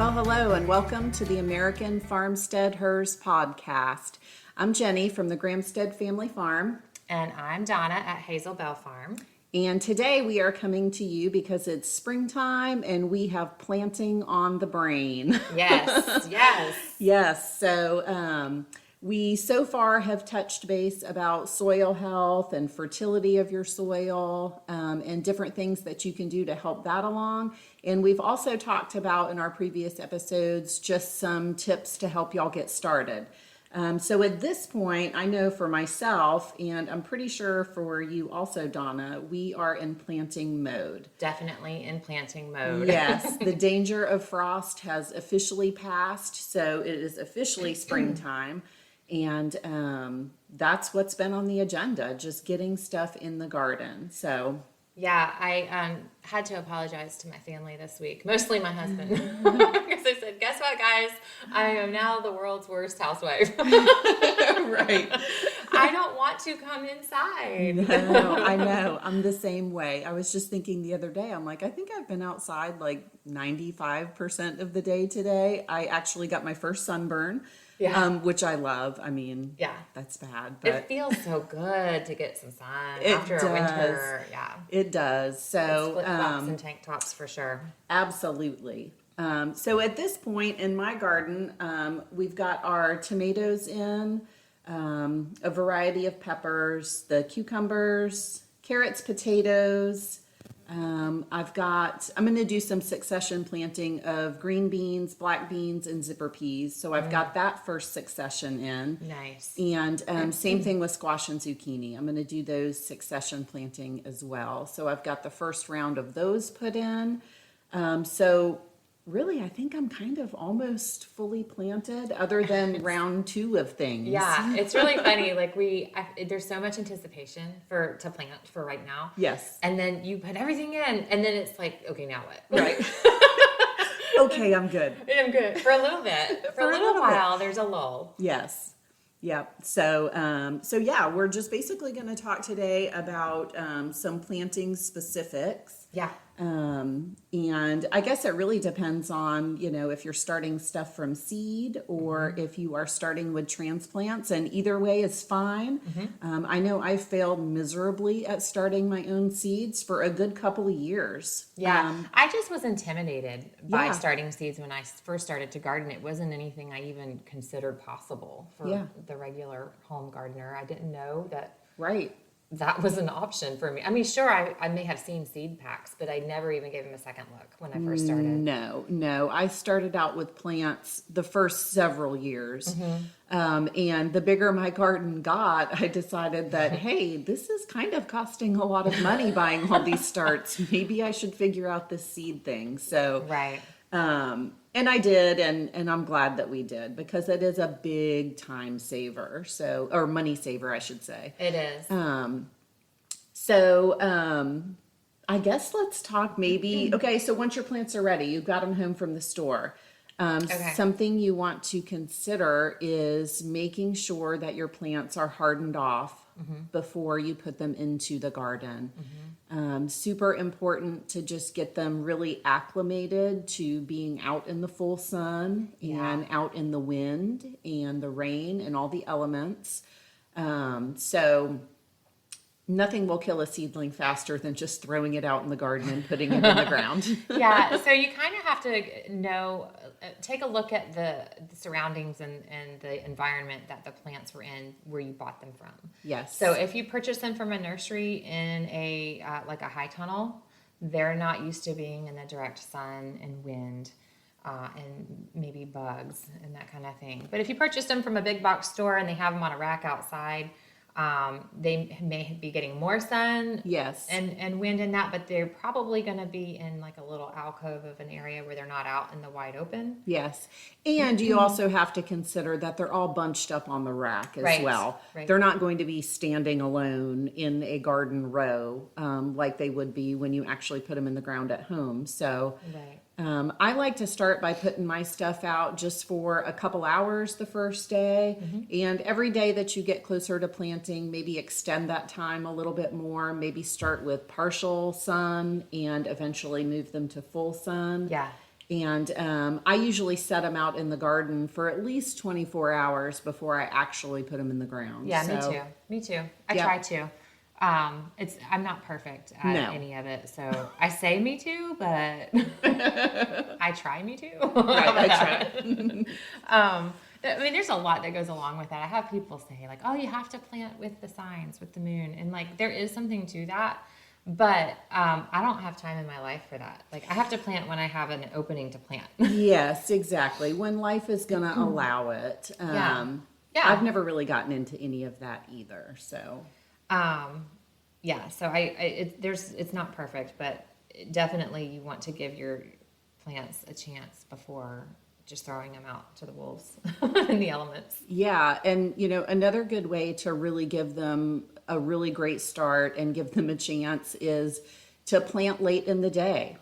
Well, hello and welcome to the AmericanFarmSteadHers podcast. I'm Jenny from the Gramstead Family Farm. And I'm Donna at Hazel Bell Farm. And today we are coming to you because it's springtime and we have planting on the brain. Yes, yes. Yes, so we so far have touched base about soil health and fertility of your soil and different things that you can do to help that along. And we've also talked about in our previous episodes just some tips to help y'all get started. So at this point, I know for myself, and I'm pretty sure for you also, Donna, we are in planting mode. Definitely in planting mode. Yes, the danger of frost has officially passed, so it is officially springtime. And that's what's been on the agenda, just getting stuff in the garden. So yeah, I had to apologize to my family this week, mostly my husband, because I said, guess what, guys? I am now the world's worst housewife. Right. I don't want to come inside. No, I know. I'm the same way. I was just thinking the other day, I'm like, I think I've been outside like 95% of the day today. I actually got my first sunburn. Yeah. Which I love. I mean, yeah, that's bad. But it feels so good to get some sun after does. a winter. Yeah, it does. So flip-flops and tank tops for sure. Absolutely. So at this point in my garden, we've got our tomatoes in, a variety of peppers, the cucumbers, carrots, potatoes. I'm going to do some succession planting of green beans, black beans, and zipper peas. So I've got that first succession in. Nice. And same thing with squash and zucchini. I'm going to do those succession planting as well. So I've got the first round of those put in. So really, I think I'm kind of almost fully planted other than round 2 of things. Yeah, it's really funny. Like there's so much anticipation to plant for right now. Yes. And then you put everything in and then it's like, okay, now what? Right. Okay, I'm good. I'm good. For a little bit. For a little while, there's a lull. Yes. Yep. So yeah, we're just basically going to talk today about some planting specifics. Yeah. And I guess it really depends on, if you're starting stuff from seed or if you are starting with transplants, and either way is fine. I know I failed miserably at starting my own seeds for a good couple of years. Yeah. I just was intimidated by starting seeds when I first started to garden. It wasn't anything I even considered possible for the regular home gardener. I didn't know that. Right. That was an option for me. I mean, sure, I may have seen seed packs, but I never even gave them a second look when I first started. No. I started out with plants the first several years. And the bigger my garden got, I decided that, hey, this is kind of costing a lot of money buying all these starts. Maybe I should figure out this seed thing. So, right. And I did, and I'm glad that we did, because it is a big time saver, or money saver, I should say. It is. I guess let's talk maybe, okay, so once your plants are ready, you got them home from the store. Something you want to consider is making sure that your plants are hardened off before you put them into the garden. Super important to just get them really acclimated to being out in the full sun and out in the wind and the rain and all the elements. So nothing will kill a seedling faster than just throwing it out in the garden and putting it in the ground. Yeah, so you kind of have to take a look at the surroundings and the environment that the plants were in where you bought them from. Yes. So if you purchase them from a nursery in a high tunnel, they're not used to being in the direct sun and wind and maybe bugs and that kind of thing. But if you purchase them from a big box store and they have them on a rack outside, they may be getting more sun and wind in that, but they're probably going to be in like a little alcove of an area where they're not out in the wide open. Yes. And you also have to consider that they're all bunched up on the rack as well. Right. They're not going to be standing alone in a garden row like they would be when you actually put them in the ground at home. So I like to start by putting my stuff out just for a couple hours the first day. And every day that you get closer to planting, maybe extend that time a little bit more. Maybe start with partial sun and eventually move them to full sun. Yeah. And I usually set them out in the garden for at least 24 hours before I actually put them in the ground. Yeah, So, me too. Me too. I Yep. try to. I'm not perfect at No. any of it, so I say me too, but I try me too. Right, I try. I mean, there's a lot that goes along with that. I have people say like, "Oh, you have to plant with the signs, with the moon," and like there is something to that. But I don't have time in my life for that. Like I have to plant when I have an opening to plant. Yes, exactly. When life is going to allow it. Yeah. Yeah. I've never really gotten into any of that either. So, Yeah, so it's not perfect, but definitely you want to give your plants a chance before just throwing them out to the wolves and the elements. yeah. And, another good way to really give them a really great start and give them a chance is to plant late in the day.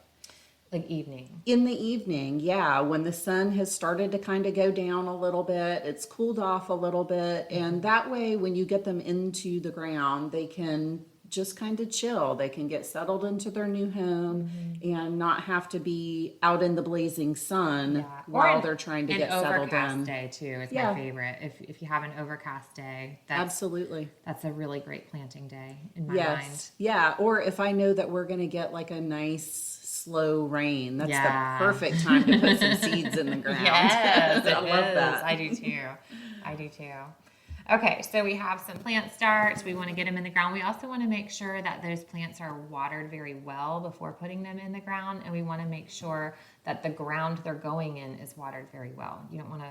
Like evening. In the evening, yeah, when the sun has started to kind of go down a little bit, it's cooled off a little bit, and that way when you get them into the ground, they can just kind of chill. They can get settled into their new home and not have to be out in the blazing sun Yeah. while they're trying to an get settled overcast in. day too is Yeah. my favorite. If you have an overcast day, Absolutely. that's a really great planting day in my Yes. mind. Yeah. Or if I know that we're going to get like a nice slow rain, that's Yeah. the perfect time to put some seeds in the ground. Yes, I love that. I do too. I do too. Okay, so we have some plant starts. We want to get them in the ground. We also want to make sure that those plants are watered very well before putting them in the ground, and we want to make sure that the ground they're going in is watered very well. You don't want to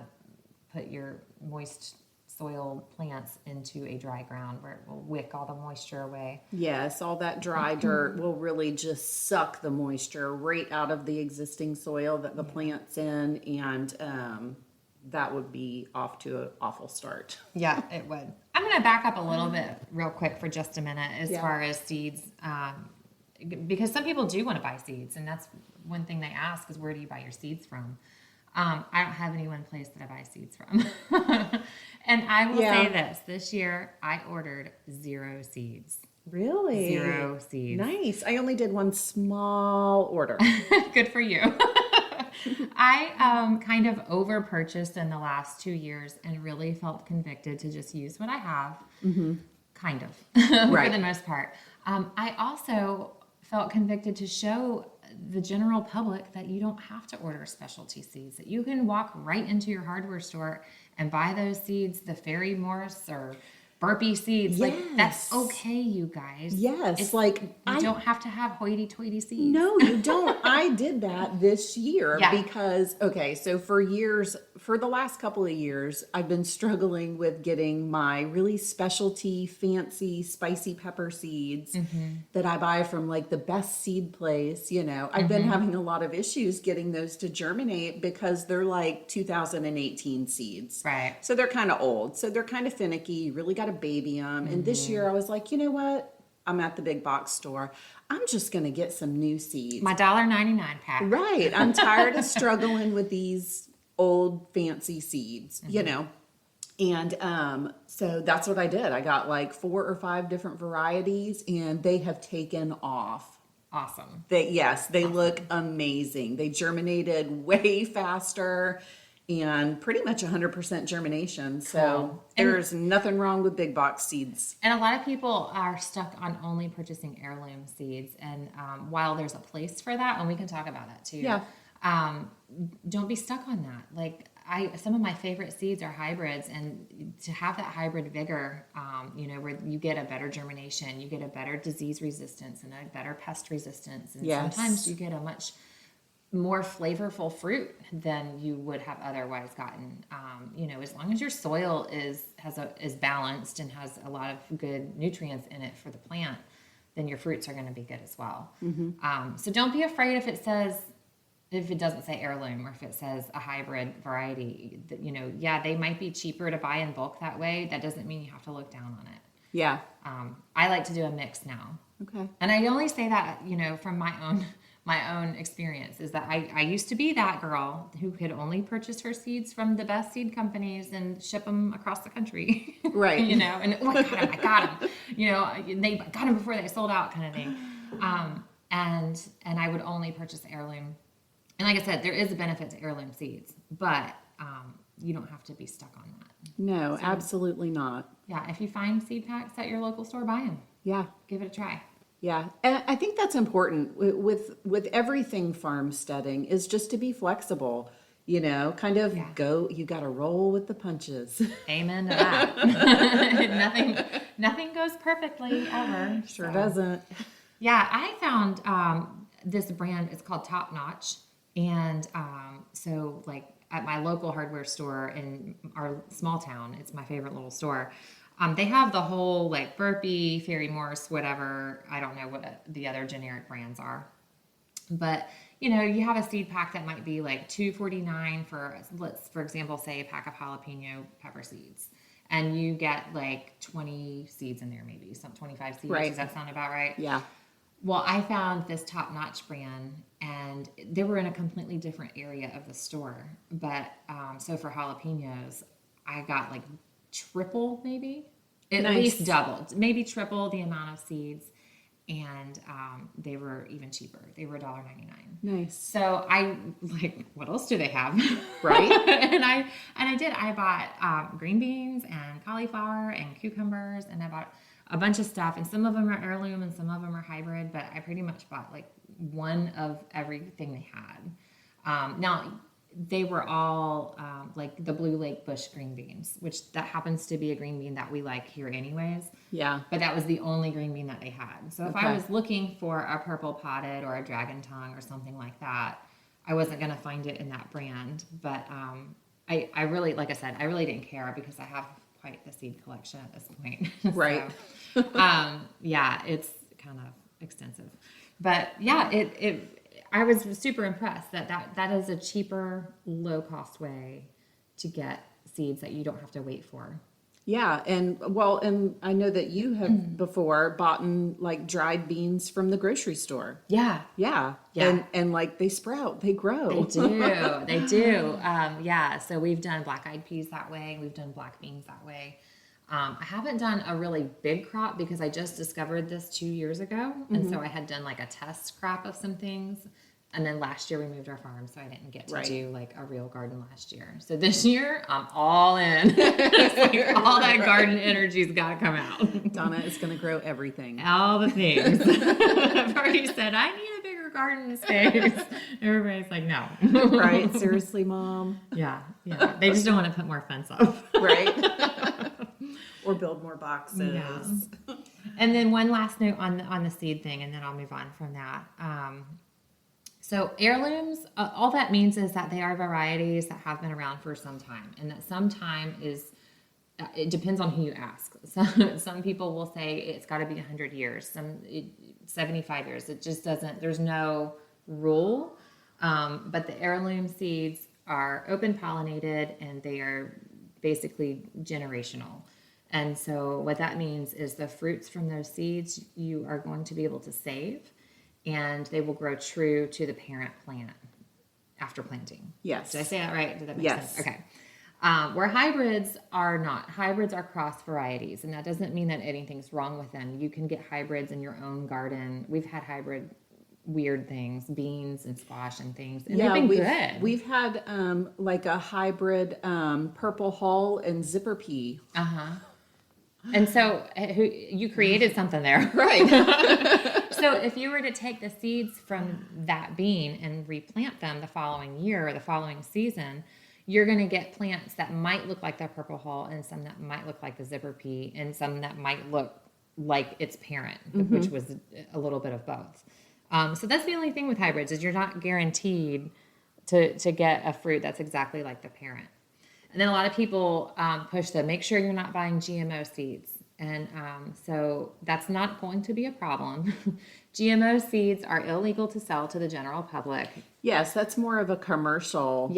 put your moist soil plants into a dry ground where it will wick all the moisture away. Yes, all that dry dirt will really just suck the moisture right out of the existing soil that the plant's in, and that would be off to an awful start. Yeah, it would. I'm going to back up a little bit real quick for just a minute as Yeah. far as seeds, because some people do want to buy seeds, and that's one thing they ask is where do you buy your seeds from? I don't have any one place that I buy seeds from. And I will say this year I ordered 0 seeds. Really? 0 seeds. Nice. I only did one small order. Good for you. I kind of over purchased in the last 2 years and really felt convicted to just use what I have. Kind of, Right. for the most part. I also felt convicted to show the general public that you don't have to order specialty seeds, that you can walk right into your hardware store and buy those seeds, the Fairy Morse or burpee seeds. Like that's Yes. okay, you guys. Yes, It's, like you don't have to have hoity-toity seeds. No, you don't. I did that this year Yeah. because, okay, so for the last couple of years, I've been struggling with getting my really specialty, fancy, spicy pepper seeds that I buy from like the best seed place. I've been having a lot of issues getting those to germinate because they're like 2018 seeds. Right. So they're kind of old. So they're kind of finicky. You really got to baby them. And this year I was like, you know what? I'm at the big box store. I'm just going to get some new seeds. My $1.99 pack. Right. I'm tired of struggling with these old fancy seeds, And so that's what I did. I got like 4 or 5 different varieties and they have taken off. Awesome. They look amazing. They germinated way faster and pretty much 100% germination. So Cool. there's nothing wrong with big box seeds. And a lot of people are stuck on only purchasing heirloom seeds. And while there's a place for that, and we can talk about that too. Yeah. Don't be stuck on that. Like some of my favorite seeds are hybrids, and to have that hybrid vigor, where you get a better germination, you get a better disease resistance and a better pest resistance. And Yes. sometimes you get a much more flavorful fruit than you would have otherwise gotten. As long as your soil is balanced and has a lot of good nutrients in it for the plant, then your fruits are going to be good as well. So don't be afraid if it doesn't say heirloom or if it says a hybrid variety. They might be cheaper to buy in bulk that way. That doesn't mean you have to look down on it. Yeah. I like to do a mix now. Okay. And I only say that, from my own experience, is that I used to be that girl who could only purchase her seeds from the best seed companies and ship them across the country. Right. And I got them. They got them before they sold out, kind of thing. And I would only purchase heirloom And like I said, there is a benefit to heirloom seeds, but you don't have to be stuck on that. No, absolutely not. Yeah, if you find seed packs at your local store, buy them. Yeah. Give it a try. Yeah, and I think that's important with everything farmsteading is just to be flexible. You know, kind of go. You got to roll with the punches. Amen to that. nothing goes perfectly ever. Sure doesn't. Yeah, I found this brand. It's called Top Notch, and so like at my local hardware store in our small town, it's my favorite little store. They have the whole like Burpee, Fairy Morse, whatever. I don't know what the other generic brands are. But, you know, you have a seed pack that might be like $2.49 for, let's, for example, say a pack of jalapeno pepper seeds. And you get like 20 seeds in there, maybe, some 25 seeds. Right. Does that sound about right? Yeah. Well, I found this Top Notch brand, and they were in a completely different area of the store. But so for jalapenos, I got like triple, maybe at least double, maybe triple the amount of seeds, and they were even cheaper. They were $1.99. Nice. So I like, what else do they have? Right. and I did. I bought green beans and cauliflower and cucumbers, and I bought a bunch of stuff. And some of them are heirloom, and some of them are hybrid. But I pretty much bought like one of everything they had. Now, they were all like the Blue Lake Bush green beans, which that happens to be a green bean that we like here anyways. Yeah. But that was the only green bean that they had. So if I was looking for a purple potted or a dragon tongue or something like that, I wasn't going to find it in that brand. But I really, like I said, I really didn't care because I have quite the seed collection at this point. Right. So, yeah, it's kind of extensive. But yeah, I was super impressed that is a cheaper, low-cost way to get seeds that you don't have to wait for. Yeah, and I know that you have before bought like dried beans from the grocery store. Yeah. Yeah. And like they sprout, they grow. They do. Yeah, so we've done black-eyed peas that way. We've done black beans that way. I haven't done a really big crop because I just discovered this 2 years ago. And so I had done like a test crop of some things. And then last year we moved our farm, so I didn't get to do like a real garden last year. So this year I'm all in. Like, all that garden energy's got to come out. Donna is going to grow everything. All the things. I've already said I need a bigger garden space. Everybody's like, no. Right? Seriously, Mom? Yeah. They just don't want to put more fence up. Right? Or build more boxes. Yeah. And then one last note on the seed thing, and then I'll move on from that. So heirlooms, all that means is that they are varieties that have been around for some time, and that some time is, it depends on who you ask. Some people will say it's got to be 100 years, 75 years. It just doesn't, there's no rule. But the heirloom seeds are open pollinated, and they are basically generational. And so what that means is the fruits from those seeds you are going to be able to save, and they will grow true to the parent plant after planting. Yes. Did I say that right? Did that make Yes. sense? Okay. Where hybrids are not. Hybrids are cross varieties, and that doesn't mean that anything's wrong with them. You can get hybrids in your own garden. We've had hybrid weird things, beans and squash and things, and they've been good. We've had like a hybrid purple hull and zipper pea. And so you created something there. Right. So if you were to take the seeds from that bean and replant them the following year or the following season, you're going to get plants that might look like the purple hull, and some that might look like the zipper pea, and some that might look like its parent, which was a little bit of both. So that's the only thing with hybrids, is you're not guaranteed to get a fruit that's exactly like the parent. And then a lot of people push to make sure you're not buying GMO seeds. And so that's not going to be a problem. GMO seeds are illegal to sell to the general public. Yes, that's more of a commercial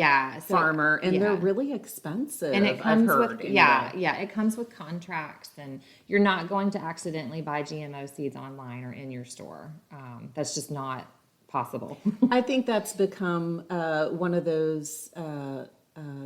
farmer, and they're really expensive. And it comes I've heard, with it comes with contracts, and you're not going to accidentally buy GMO seeds online or in your store. That's just not possible. I think that's become one of those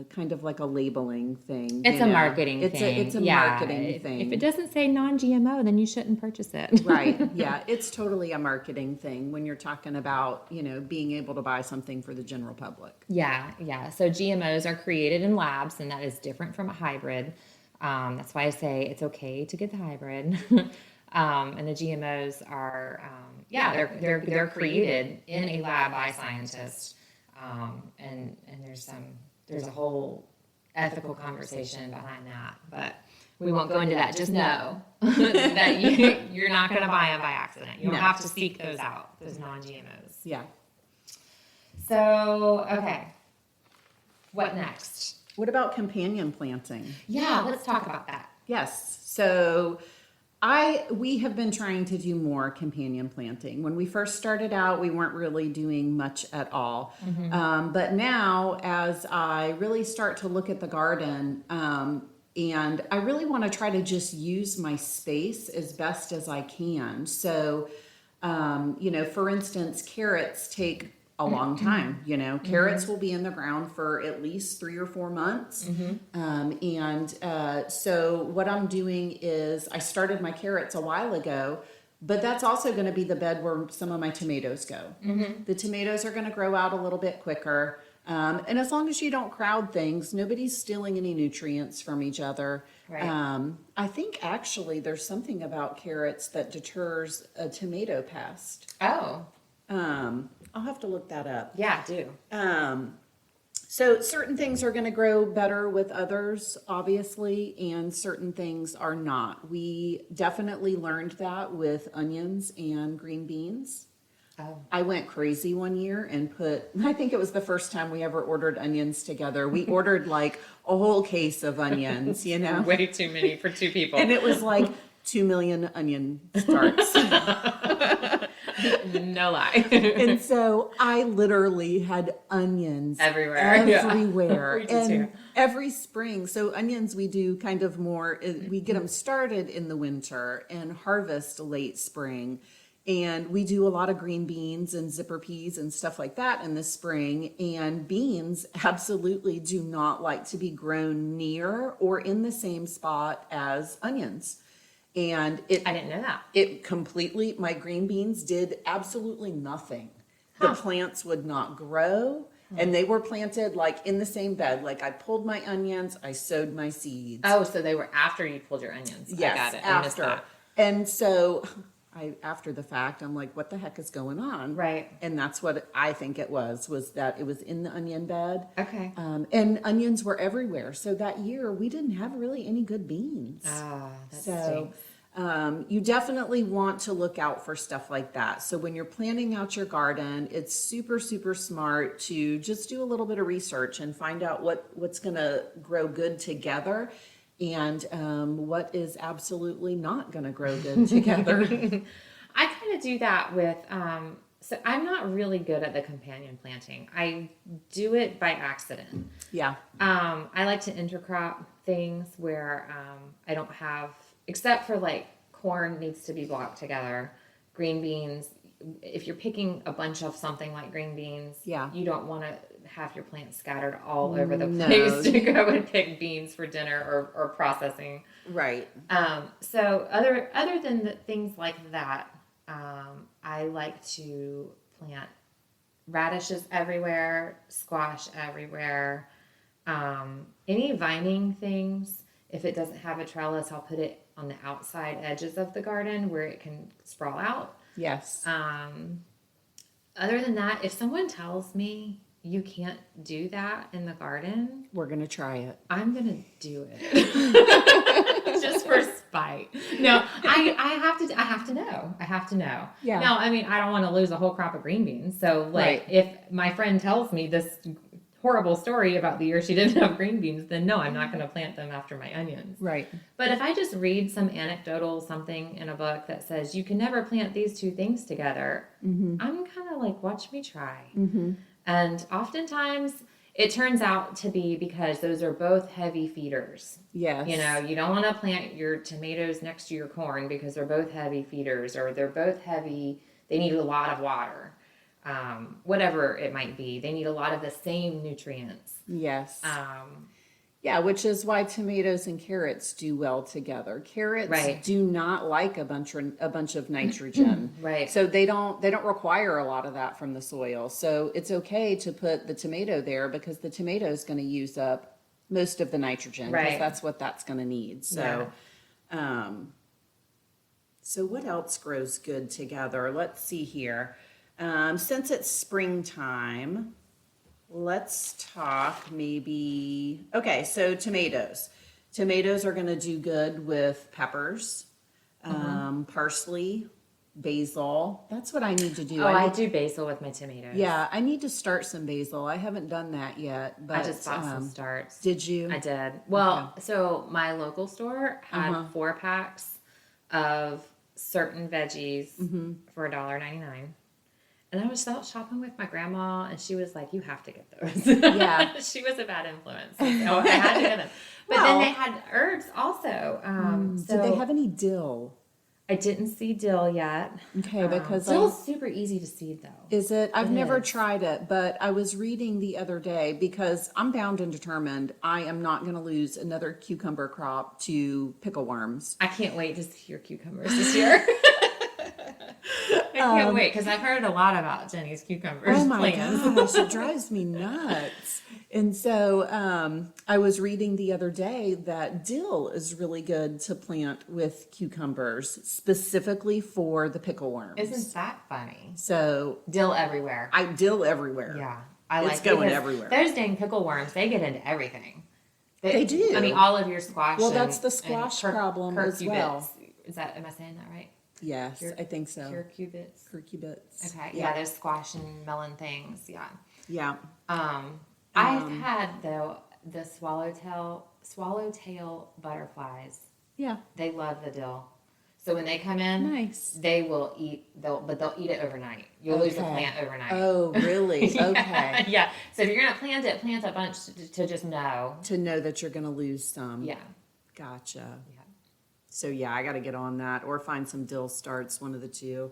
kind of like a labeling thing. It's a marketing thing. It's a marketing thing. If it doesn't say non-GMO, then you shouldn't purchase it. Right. Yeah. It's totally a marketing thing when you're talking about, being able to buy something for the general public. Yeah. So GMOs are created in labs, and that is different from a hybrid. That's why I say it's okay to get the hybrid. And the GMOs are, they're created in a lab by scientists. And there's a whole ethical conversation behind that, but we won't go into that. Just know that you're not going to buy them by accident. You don't have to seek those out, those non-GMOs. Yeah. So, okay. What next? What about companion planting? Yeah, let's talk about that. Yes. So we have been trying to do more companion planting. When we first started out, we weren't really doing much at all. But now, as I really start to look at the garden, and I really want to try to just use my space as best as I can. So, for instance, carrots take a long time. Carrots will be in the ground for at least 3 or 4 months. So what I'm doing is I started my carrots a while ago, but that's also going to be the bed where some of my tomatoes go. The tomatoes are going to grow out a little bit quicker. And as long as you don't crowd things, nobody's stealing any nutrients from each other. Right. I think actually there's something about carrots that deters a tomato pest. Oh. I'll have to look that up. Yeah, do. So certain things are going to grow better with others, obviously, and certain things are not. We definitely learned that with onions and green beans. Oh. I went crazy one year and I think it was the first time we ever ordered onions together. We ordered like a whole case of onions, Way too many for 2 people. And it was like 2 million onion starts. No lie. And so I literally had onions everywhere. Yeah. And too. Every spring. So onions we do kind of more, we get them started in the winter and harvest late spring. And we do a lot of green beans and zipper peas and stuff like that in the spring. And beans absolutely do not like to be grown near or in the same spot as onions. And I didn't know that. My green beans did absolutely nothing. The plants would not grow, and they were planted like in the same bed. Like I pulled my onions, I sowed my seeds. Oh, so they were after you pulled your onions. Yes, I got it. after. I missed that. And so after the fact, I'm like, what the heck is going on? Right. And that's what I think it was that it was in the onion bed. Okay. And onions were everywhere. So that year we didn't have really any good beans. Ah, that stinks. You definitely want to look out for stuff like that. So when you're planning out your garden, it's super, super smart to just do a little bit of research and find out what's going to grow good together and what is absolutely not going to grow good together. I kind of do that with, so I'm not really good at the companion planting. I do it by accident. Yeah. I like to intercrop things where I don't have, except for like corn needs to be blocked together. Green beans, if you're picking a bunch of something like green beans, you don't want to have your plants scattered all over the place to go and pick beans for dinner or processing. Right. So other than things like that, I like to plant radishes everywhere, squash everywhere, any vining things. If it doesn't have a trellis, I'll put it on the outside edges of the garden where it can sprawl out. Yes. Other than that, if someone tells me you can't do that in the garden, we're going to try it. I'm going to do it. Just for spite. No, I have to know. Yeah. No, I mean, I don't want to lose a whole crop of green beans. So like if my friend tells me this horrible story about the year she didn't have green beans, then no, I'm not going to plant them after my onions. Right. But if I just read some anecdotal something in a book that says you can never plant these two things together, I'm kind of like, watch me try. And oftentimes it turns out to be because those are both heavy feeders. Yes. You don't want to plant your tomatoes next to your corn because they're both heavy feeders, or they're both heavy. They need a lot of water. whatever it might be. They need a lot of the same nutrients. Yes. Yeah, which is why tomatoes and carrots do well together. Carrots Right. do not like a bunch of nitrogen. Right. So they don't require a lot of that from the soil. So it's okay to put the tomato there because the tomato is going to use up most of the nitrogen because Right. that's what that's going to need. So so what else grows good together? Let's see here. Since it's springtime, let's talk maybe, okay, so tomatoes. Tomatoes are going to do good with peppers, parsley, basil. That's what I need to do. Oh, I do basil with my tomatoes. Yeah, I need to start some basil. I haven't done that yet, but I just bought some starts. Did you? I did. Well, so my local store had 4 packs of certain veggies for $1.99. And I was out shopping with my grandma, and she was like, "You have to get those." Yeah. She was a bad influence. So I had to get them. But then they had herbs also. So Did they have any dill? I didn't see dill yet. Okay, because dill's super easy to seed, though. is it? I've never is. tried it, but I was reading the other day because I'm bound and determined I am not going to lose another cucumber crop to pickle worms. I can't wait to see your cucumbers this year. I can't wait because I've heard a lot about Jenny's cucumbers. Oh my plans. gosh, it drives me nuts. And so I was reading the other day that dill is really good to plant with cucumbers, specifically for the pickle worms. Isn't that funny? So Dill everywhere. dill everywhere. Yeah, It's going everywhere. Those dang pickle worms, they get into everything. They do. I mean, all of your squash. Well, and- that's the and squash problem as curcubits. well. Is that? Am I saying that right? Yes, I think so. Curcubits. Curcubits. Okay. Yeah, those squash and melon things. Yeah. Yeah. I've had though the swallowtail butterflies. Yeah. They love the dill. So when they come in, Nice. they will eat. They'll eat it overnight. You'll lose a plant overnight. Oh, really? Yeah, Okay. Yeah. So if you're gonna plant a bunch to just know. To know that you're going to lose some. Yeah. Gotcha. Yeah. So yeah, I got to get on that or find some dill starts, one of the two.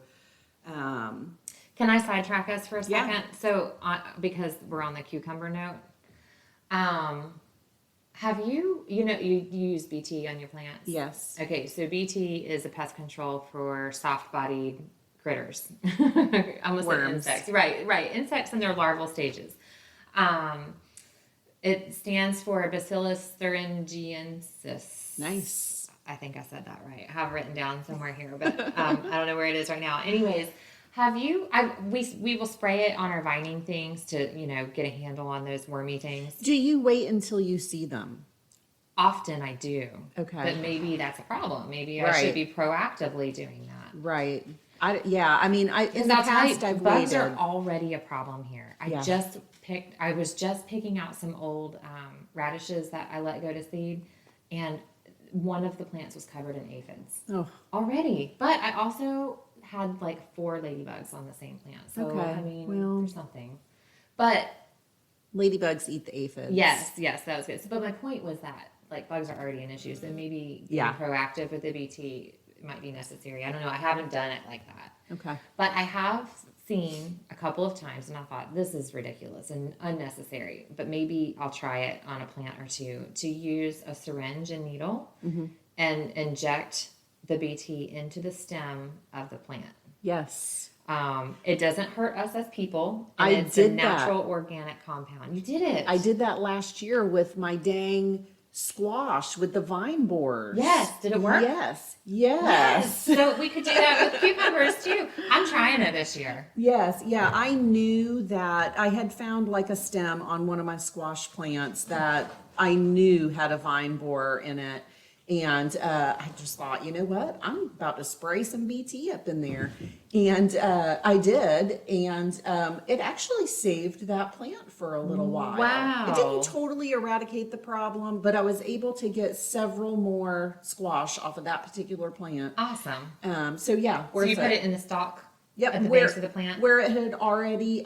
Can I sidetrack us for a Yeah. second? So because we're on the cucumber note, have you use BT on your plants? Yes. Okay, so BT is a pest control for soft-bodied critters. Almost like Worms. insects. Right. Insects in their larval stages. It stands for Bacillus thuringiensis. Nice. I think I said that right. I have it written down somewhere here, but I don't know where it is right now. Anyways, have you? We will spray it on our vining things to get a handle on those wormy things. Do you wait until you see them? Often I do. Okay. But maybe that's a problem. Maybe I should be proactively doing that. Right. In the I'll tell you, past I've bugs waited. are already a problem here. I was just picking out some old radishes that I let go to seed, and one of the plants was covered in aphids Oh. already. But I also had like 4 ladybugs on the same plant. So Okay, I mean, well. there's something. But Ladybugs eat the aphids. yes, that was good. So, but my point was that like bugs are already an issue, so maybe being proactive with the BT might be necessary. I don't know. I haven't done it like that. Okay. But I have seen a couple of times, and I thought this is ridiculous and unnecessary. But maybe I'll try it on a plant or two to use a syringe and needle and inject the BT into the stem of the plant. Yes. It doesn't hurt us as people. And I it's did a natural organic compound. You did it. I did that last year with my dang squash with the vine borers. Yes. Did it work? Yes. So we could do that with cucumbers too. I'm trying it this year. Yes. Yeah. I knew that I had found like a stem on one of my squash plants that I knew had a vine borer in it. And I just thought, you know what? I'm about to spray some BT up in there. And I did. And it actually saved that plant for a little while. Wow. It didn't totally eradicate the problem, but I was able to get several more squash off of that particular plant. Awesome. So yeah, So you put it in the stalk Yep, at the base of the plant? where it had already,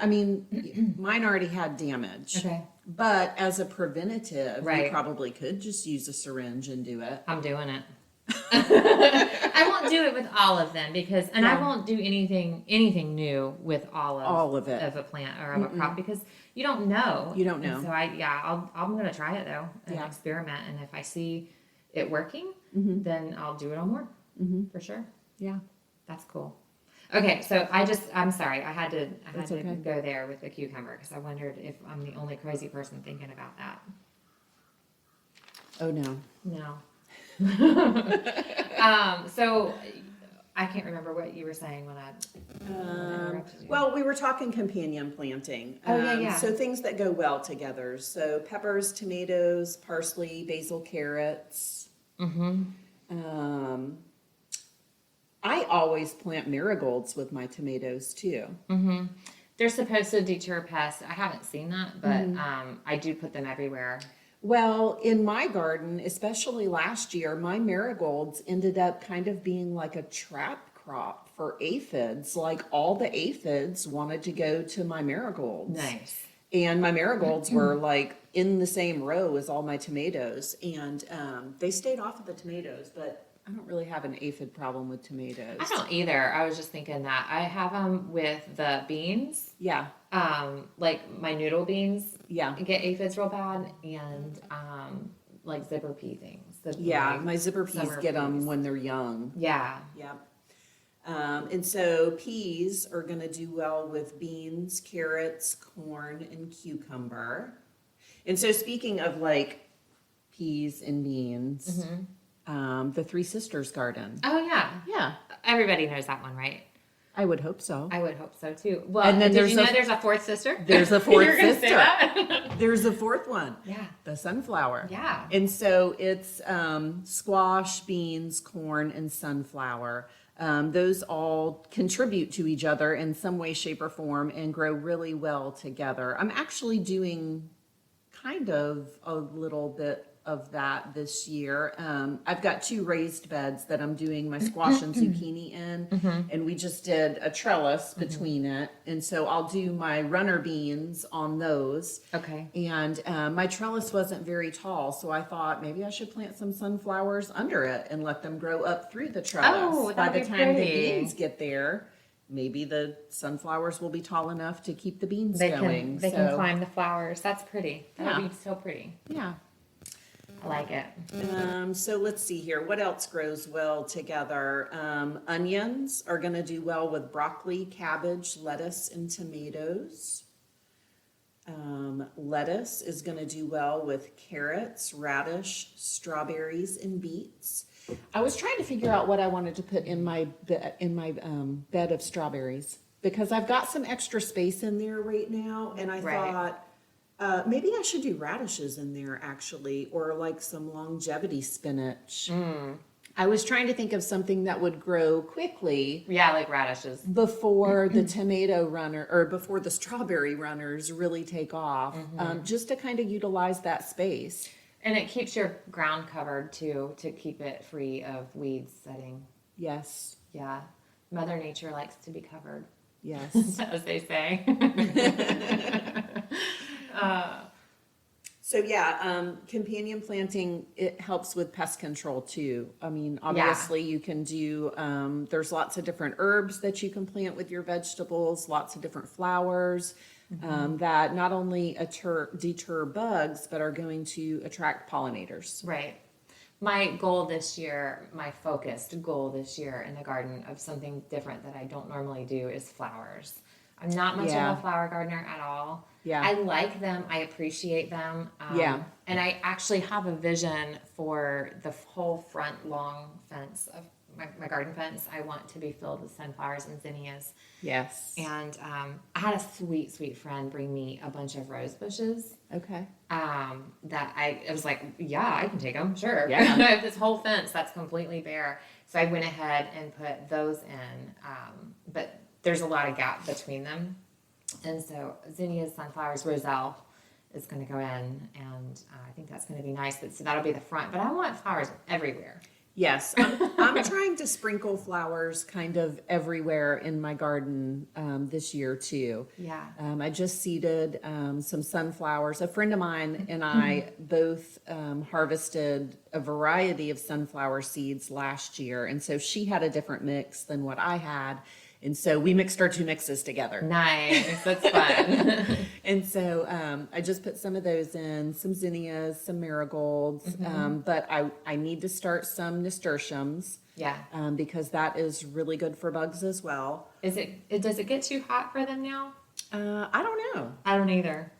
mine already had damage. Okay. But as a preventative, you Right. probably could just use a syringe and do it. I'm doing it. I won't do it with all of them because, and I Yeah. won't do anything new with All of it. of a plant or of a crop because you don't know. You don't And know. so I'm gonna try it though and Yeah. experiment. And if I see it working, Mm-hmm. then I'll do it all more for sure. Yeah. That's cool. Okay, so I'm sorry, I had to That's okay. go there with the cucumber because I wondered if I'm the only crazy person thinking about that. Oh no. No. So I can't remember what you were saying when I interrupted you. Well, we were talking companion planting. Oh, yeah. So things that go well together. So peppers, tomatoes, parsley, basil, carrots. I always plant marigolds with my tomatoes too. They're supposed to deter pests. I haven't seen that, but I do put them everywhere. Well, in my garden, especially last year, my marigolds ended up kind of being like a trap crop for aphids. Like all the aphids wanted to go to my marigolds. Nice. And my marigolds were like in the same row as all my tomatoes. And they stayed off of the tomatoes, but I don't really have an aphid problem with tomatoes. I don't either. I was just thinking that I have them with the beans. Yeah. Like my noodle beans. Yeah. Get aphids real bad, and like zipper pea things. Yeah, my zipper peas summer get them peas. when they're young. Yeah. Yep. And so peas are going to do well with beans, carrots, corn, and cucumber. And so speaking of like peas and beans, the Three Sisters garden. Oh yeah. Yeah, Everybody knows that one, right? I would hope so. I would hope so too. Well, And then did you know there's a fourth sister? There's a fourth You're gonna sister. say that? There's a fourth one. Yeah. The sunflower. Yeah. And so it's squash, beans, corn, and sunflower. Those all contribute to each other in some way, shape, or form and grow really well together. I'm actually doing kind of a little bit of that this year. I've got 2 raised beds that I'm doing my squash and zucchini in, and we just did a trellis between it. And so I'll do my runner beans on those. Okay. And my trellis wasn't very tall, so I thought maybe I should plant some sunflowers under it and let them grow up through the trellis. Oh, By that'd the be time the pretty. beans get there, maybe the sunflowers will be tall enough to keep the beans They going. can So, climb the flowers. That's pretty. That Yeah. would be so pretty. yeah. I like it. So let's see here. What else grows well together? Onions are going to do well with broccoli, cabbage, lettuce, and tomatoes. Lettuce is going to do well with carrots, radish, strawberries, and beets. I was trying to figure out what I wanted to put in my bed of strawberries because I've got some extra space in there right now, and I Right. thought maybe I should do radishes in there actually, or like some longevity spinach. I was trying to think of something that would grow quickly Yeah, like radishes. before the tomato runner or before the strawberry runners really take off, just to kind of utilize that space. And it keeps your ground covered too, to keep it free of weeds setting. Yes, Yeah. Mother Nature likes to be covered, yes. as they say. So yeah, companion planting, it helps with pest control too. I mean, obviously you can do, there's lots of different herbs that you can plant with your vegetables, lots of different flowers that not only deter bugs, but are going to attract pollinators. Right. My goal this year, my focused goal this year in the garden of something different that I don't normally do is flowers. I'm not much Yeah. of a flower gardener at all. Yeah. I like them. I appreciate them. Yeah. And I actually have a vision for the whole front long fence of my garden fence. I want to be filled with sunflowers and zinnias. Yes. And I had a sweet, sweet friend bring me a bunch of rose bushes. Okay. That I was like, yeah, I can take them, sure. Yeah. I have this whole fence that's completely bare. So I went ahead and put those in. But there's a lot of gap between them. And so zinnias, sunflowers, roselle is going to go in. And I think that's going to be nice. So that'll be the front. But I want flowers everywhere. Yes, I'm trying to sprinkle flowers kind of everywhere in my garden this year too. Yeah. I just seeded some sunflowers. A friend of mine and I both harvested a variety of sunflower seeds last year, and so she had a different mix than what I had, and so we mixed our two mixes together. Nice. That's fun. And so I just put some of those in, some zinnias, some marigolds, but I need to start some nasturtiums. Yeah. Because that is really good for bugs as well. Does it get too hot for them now? I don't know. I don't either.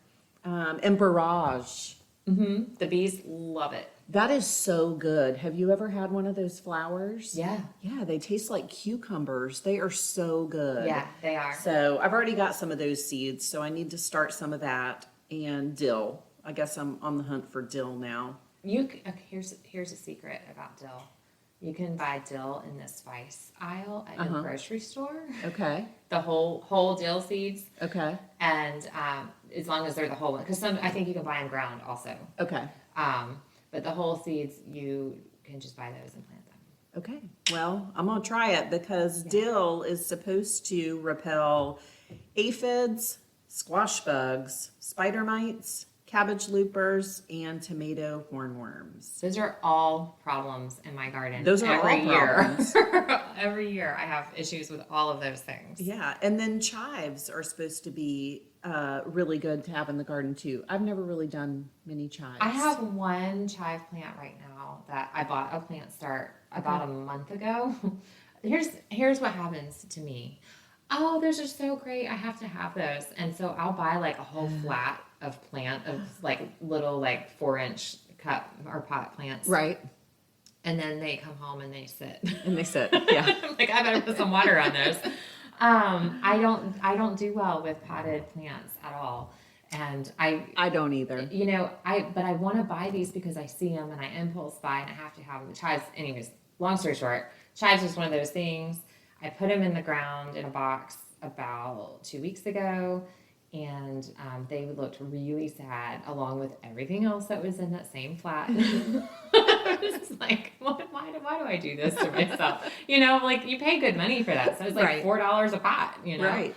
And barrage. The bees love it. That is so good. Have you ever had one of those flowers? Yeah. Yeah, they taste like cucumbers. They are so good. Yeah, they are. So I've already got some of those seeds, so I need to start some of that. And dill. I guess I'm on the hunt for dill now. Okay, here's a secret about dill. You can buy dill in the spice aisle at your grocery store. Okay. The whole dill seeds. Okay. And as long as they're the whole one, because I think you can buy them ground also. Okay. But the whole seeds, you can just buy those and plant them. Okay. Well, I'm going to try it because dill is supposed to repel aphids, squash bugs, spider mites, cabbage loopers, and tomato hornworms. Those are all problems in my garden. Those are every all year. problems. Every year I have issues with all of those things. Yeah. And then chives are supposed to be really good to have in the garden too. I've never really done many chives. I have one chive plant right now that I bought a plant start about a month ago. Here's what happens to me. Oh, those are so great. I have to have those. And so I'll buy like a whole flat of plant of like little like 4-inch cup or pot plants. Right. And then they come home and they sit. And they sit. Yeah. I'm like, I better put some water on those. I don't do well with potted plants at all. And I don't either. you know, but I want to buy these because I see them and I impulse buy and I have to have them. Chives, anyways, long story short, chives was one of those things. I put them in the ground in a box about 2 weeks ago, and they looked really sad along with everything else that was in that same flat. It's like, why do I do this to myself? You know, like you pay good money for that. So it's like $4 a pot, you know? Right.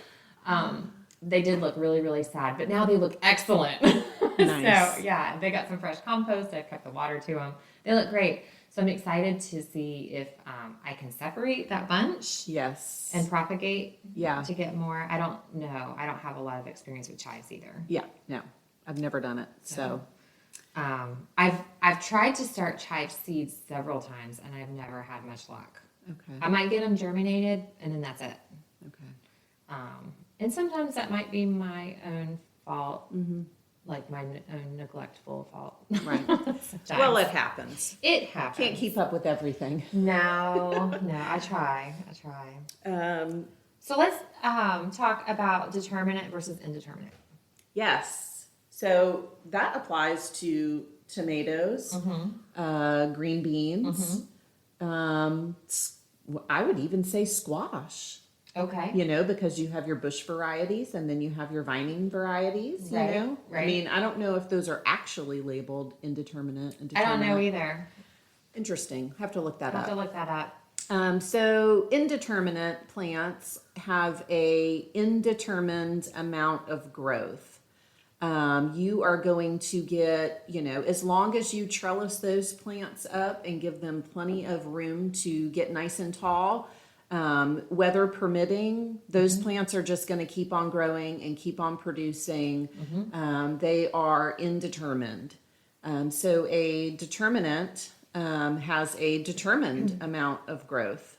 They did look really, really sad, but now they look excellent. Nice. So yeah, they got some fresh compost. I've kept the water to them. They look great. So I'm excited to see if I can separate that bunch. Yes. And propagate. Yeah. To get more. I don't know. I don't have a lot of experience with chives either. Yeah. No, I've never done it. So. I've tried to start chive seeds several times and I've never had much luck. Okay. I might get them germinated and then that's it. Okay. And sometimes that might be my own fault. Mm-hmm. Like my own neglectful fault. Right. Well, it happens. It happens. Can't keep up with everything. No, I try. So let's talk about determinate versus indeterminate. Yes. So that applies to tomatoes, green beans. I would even say squash. Okay. You know, because you have your bush varieties and then you have your vining varieties, you know? Right. I mean, I don't know if those are actually labeled indeterminate. I don't know either. Interesting. Have to look that I'll up. have to look that up. So indeterminate plants have a indeterminate amount of growth. You are going to get, you know, as long as you trellis those plants up and give them plenty of room to get nice and tall, weather permitting, those plants are just going to keep on growing and keep on producing. They are indeterminate. So a determinate has a determined amount of growth.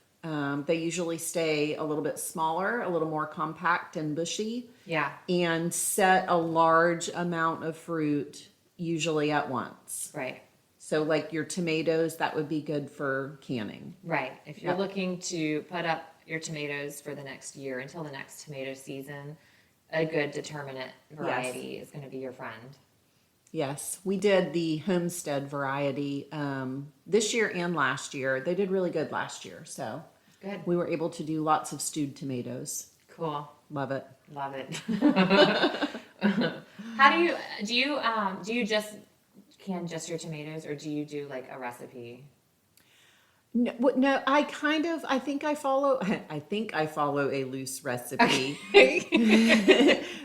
They usually stay a little bit smaller, a little more compact and bushy. Yeah. And set a large amount of fruit, usually at once. Right. So like your tomatoes, that would be good for canning. Right. If you're looking to put up your tomatoes for the next year until the next tomato season, a good determinate variety is going to be your friend. Yes, we did the homestead variety this year and last year. They did really good last year, so good. We were able to do lots of stewed tomatoes. Cool. Love it. Love it. How do you just can just your tomatoes, or do you do like a recipe? No, I think I follow, I think I follow a loose recipe.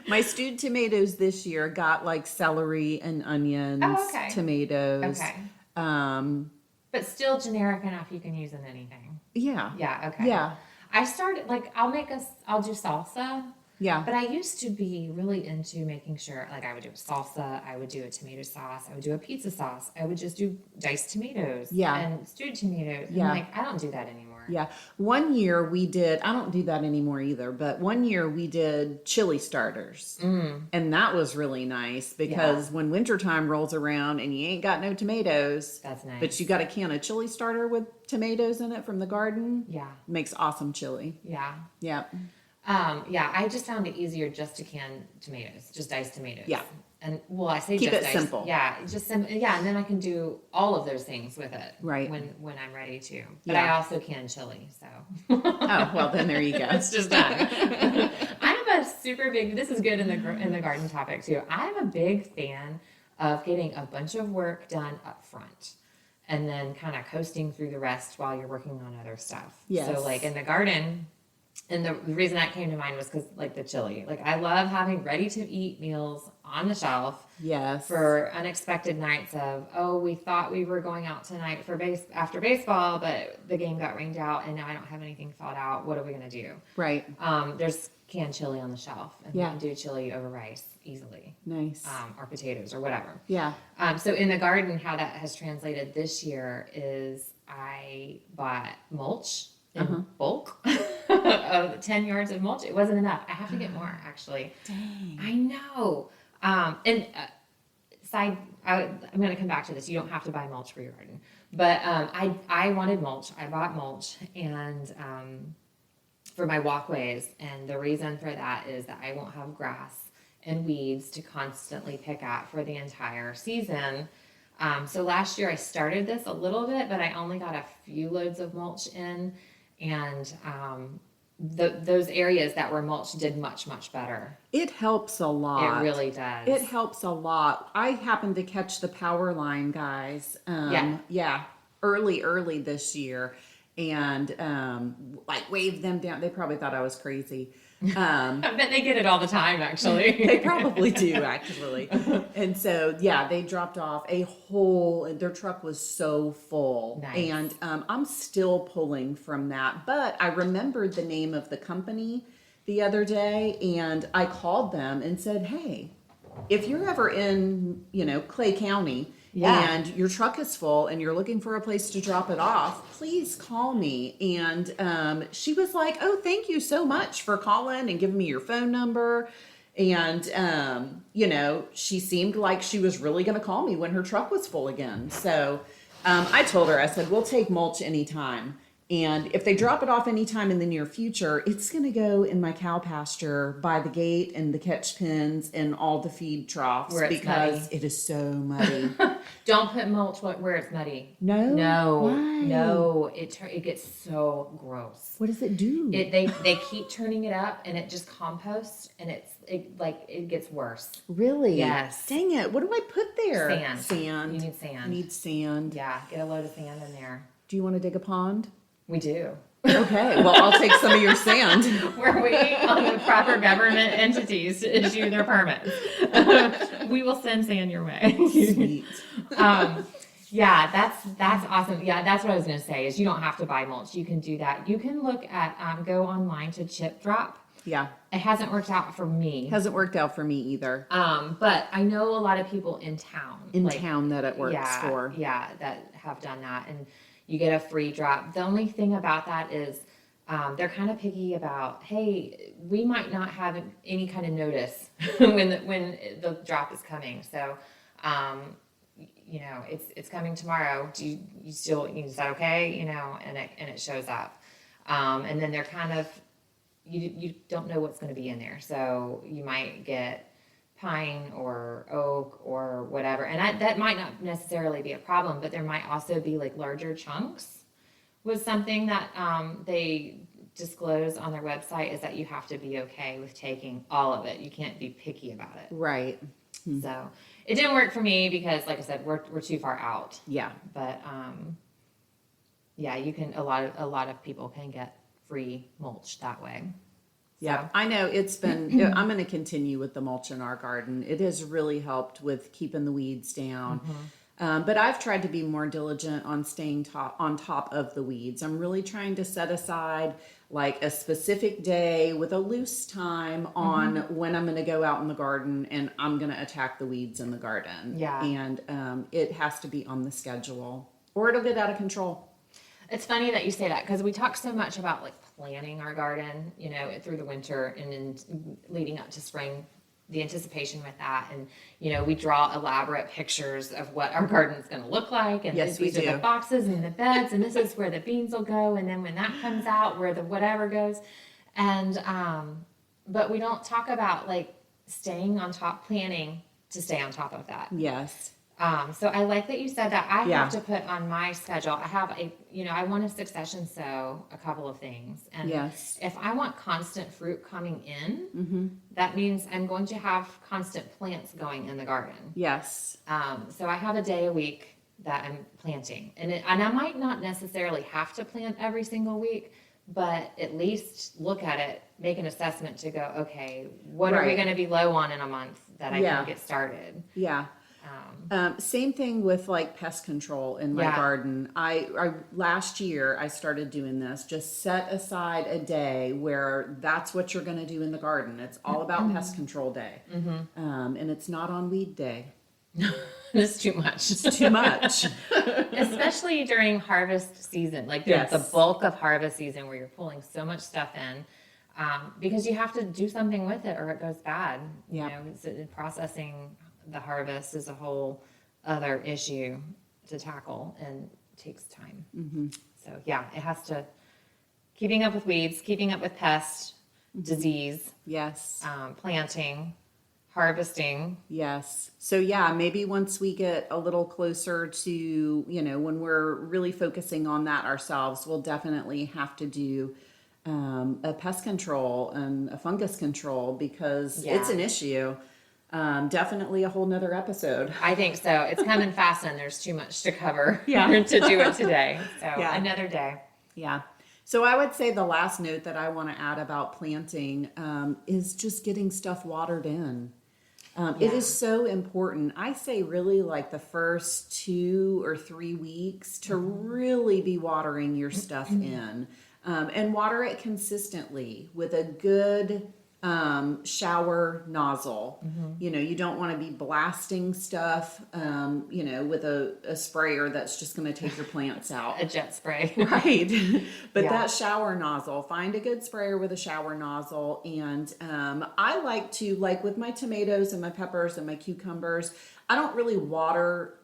My stewed tomatoes this year got like celery and onions, Oh, okay. tomatoes. Okay. Um, But still generic enough you can use in anything. yeah, Yeah, okay. yeah, I started, like, I'll do salsa. yeah, But I used to be really into making sure, like, I would do a salsa, I would do a tomato sauce, I would do a pizza sauce, I would just do diced tomatoes yeah, and stewed tomatoes. And yeah. like, I don't do that anymore. Yeah. One year we did, I don't do that anymore either, but one year we did chili starters. And that was really nice because when wintertime rolls around and you ain't got no tomatoes, That's nice. but you got a can of chili starter with tomatoes in it from the garden, Yeah. makes awesome chili. Yeah. Yeah. Yeah, I just found it easier just to can tomatoes, just diced tomatoes. Yeah. And well, I say Keep just it diced. simple. Yeah, just simple. Yeah, and then I can do all of those things with it. Right. When I'm ready to. But Yeah. I also can chili, so. Oh, well, then there you go. It's just done. I'm a super big. This is good in the garden topic too. I'm a big fan of getting a bunch of work done up front, and then kind of coasting through the rest while you're working on other stuff. Yes. So like in the garden. And the reason that came to mind was because, like, the chili. Like, I love having ready-to-eat meals on the shelf Yes. for unexpected nights of, oh, we thought we were going out tonight for after baseball, but the game got rained out, and now I don't have anything thought out. What are we going to do? Right. There's canned chili on the shelf, and Yeah. we can do chili over rice easily, Nice. or potatoes or whatever. Yeah. So in the garden, how that has translated this year is I bought mulch in bulk of 10 yards of mulch. It wasn't enough. I have to get more, actually. Dang. I know. I'm going to come back to this. You don't have to buy mulch for your garden. But I wanted mulch. I bought mulch and for my walkways. And the reason for that is that I won't have grass and weeds to constantly pick at for the entire season. So last year I started this a little bit, but I only got a few loads of mulch in. And those areas that were mulched did much, much better. It helps a lot. It really does. It helps a lot. I happened to catch the power line guys. Yeah. Early this year, and like waved them down. They probably thought I was crazy. I bet they get it all the time, actually. They probably do, actually. And so, yeah, they dropped off their truck was so full. Nice. And I'm still pulling from that. But I remembered the name of the company the other day, and I called them and said, hey, if you're ever in, Clay County, Yeah. and your truck is full and you're looking for a place to drop it off, please call me. And she was like, oh, thank you so much for calling and giving me your phone number. And, she seemed like she was really going to call me when her truck was full again. So I told her, I said, we'll take mulch anytime. And if they drop it off anytime in the near future, it's going to go in my cow pasture by the gate and the catch pens and all the feed troughs because it is so muddy. Don't put mulch where it's muddy. No? Why? No. It gets so gross. What does it do? They keep turning it up and it just composts and it gets worse. Really? Yes. Dang it. What do I put there? Sand. You need sand. Need sand. Yeah, get a load of sand in there. Do you want to dig a pond? We do. Okay, well, I'll take some of your sand. We're waiting on the proper government entities to issue their permits. We will send sand your way. Sweet. Yeah, that's awesome. Yeah, that's what I was going to say is you don't have to buy mulch. You can do that. You can look at, go online to Chip Drop. Yeah. It hasn't worked out for me. Hasn't worked out for me either. But I know a lot of people in town. Town that it works for. Yeah, that have done that. And you get a free drop. The only thing about that is they're kind of picky about, hey, we might not have any kind of notice when the drop is coming. So, it's coming tomorrow. Do you still, is that okay? And it shows up. And then they're kind of, you don't know what's going to be in there. So you might get pine or oak or whatever. And that might not necessarily be a problem, but there might also be like larger chunks was something that they disclose on their website is that you have to be okay with taking all of it. You can't be picky about it. Right. So it didn't work for me because like I said, we're too far out. Yeah. But yeah, you can, a lot of people can get free mulch that way. Yeah, So, I know it's been, I'm going to continue with the mulch in our garden. It has really helped with keeping the weeds down. But I've tried to be more diligent on staying on top of the weeds. I'm really trying to set aside like a specific day with a loose time on when I'm going to go out in the garden and I'm going to attack the weeds in the garden. Yeah. And it has to be on the schedule or it'll get out of control. it's funny that you say that because we talk so much about like planning our garden, you know, through the winter and then leading up to spring, the anticipation with that. And, you know, we draw elaborate pictures of what our garden's going to look like. And Yes, these we are do. the boxes and the beds. And this is where the beans will go. And then when that comes out, where the whatever goes. And, but we don't talk about like staying on top, planning to stay on top of that. Yes. So I like that you said that. I Yeah. have to put on my schedule. I have I want to succession sow a couple of things. And Yes. if I want constant fruit coming in, that means I'm going to have constant plants going in the garden. Yes. So I have a day a week that I'm planting, and I might not necessarily have to plant every single week, but at least look at it, make an assessment to go, okay, what are we Right. going to be low on in a month that I Yeah. can get started? Yeah. Same thing with like pest control in my Yeah. garden. I last year I started doing this. Just set aside a day where that's what you're going to do in the garden. It's all about pest control day, and it's not on weed day. It's too much. It's too much. Especially during harvest season, like the Yes. bulk of harvest season where you're pulling so much stuff in, because you have to do something with it or it goes bad. Yeah. You know, processing the harvest is a whole other issue to tackle and takes time. So yeah, it has to, keeping up with weeds, keeping up with pests, disease, Yes. planting, harvesting. Yes. So yeah, maybe once we get a little closer to, you know, when we're really focusing on that ourselves, we'll definitely have to do a pest control and a fungus control because it's Yeah. an issue. Definitely a whole nother episode. I think so. It's coming fast and there's too much to cover Yeah. to do it today. So Yeah. another day. Yeah. So I would say the last note that I want to add about planting is just getting stuff watered in. It Yeah. is so important. I say really like the first 2 or 3 weeks to really be watering your stuff in and water it consistently with a good shower nozzle. You know, you don't want to be blasting stuff, you know, with a sprayer that's just going to take your plants out. A jet spray. Right. But Yeah. that shower nozzle, find a good sprayer with a shower nozzle. And I like to, like with my tomatoes and my peppers and my cucumbers, I don't really water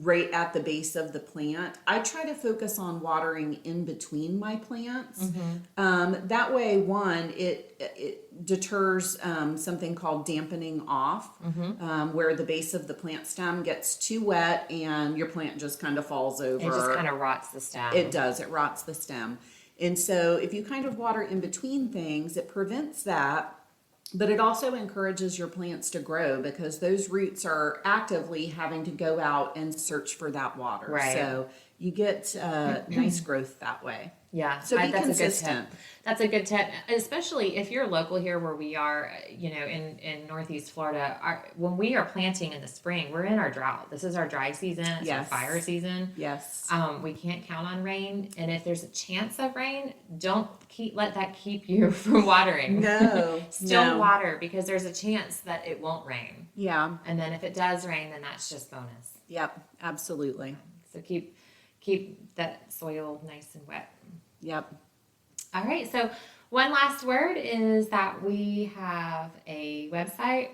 right at the base of the plant. I try to focus on watering in between my plants. That way, one, it deters something called dampening off, where the base of the plant stem gets too wet and your plant just kind of falls over. It just kind of rots the stem. It does. It rots the stem. And so if you kind of water in between things, it prevents that. But it also encourages your plants to grow because those roots are actively having to go out and search for that water. Right. So you get nice growth that way. Yeah. So be that's consistent. A good tip. That's a good tip, especially if you're local here where we are, you know, in Northeast Florida. When we are planting in the spring, we're in our drought. This is our dry season. It's Yes. our fire season. Yes. We can't count on rain, and if there's a chance of rain, don't let that keep you from watering. No. Still no. water because there's a chance that it won't rain, Yeah. and then if it does rain, then that's just bonus. Yep. Absolutely. So keep that soil nice and wet. Yep. All right. So one last word is that we have a website.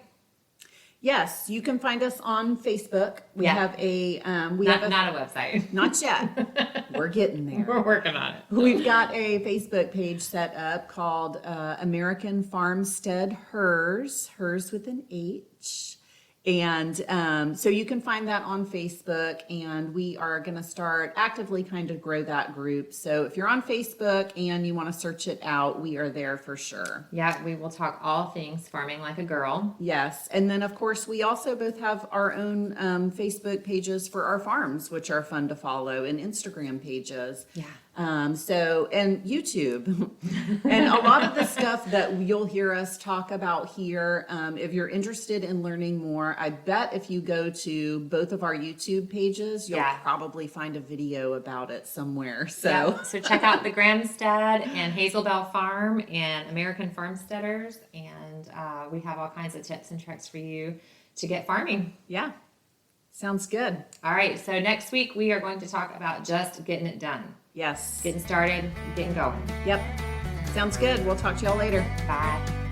Yes, you can find us on Facebook. We Yeah. have a Not a website. not yet. We're getting there. We're working on it. We've got a Facebook page set up called American Farmstead Hers, hers with an H. And so you can find that on Facebook, and we are going to start actively kind of grow that group. So if you're on Facebook and you want to search it out, we are there for sure. Yeah, we will talk all things farming like a girl. Yes. And then, of course, we also both have our own Facebook pages for our farms, which are fun to follow, and Instagram pages. Yeah. And YouTube. And a lot of the stuff that you'll hear us talk about here, if you're interested in learning more, I bet if you go to both of our YouTube pages, you'll probably find a video about it somewhere. So check out the Gramstad and Hazelbell Farm and American Farmsteaders, and we have all kinds of tips and tricks for you to get farming. Yeah. Sounds good. All right. So next week we are going to talk about just getting it done. Yes. Getting started, getting going. Yep. Sounds good. We'll talk to y'all later. Bye.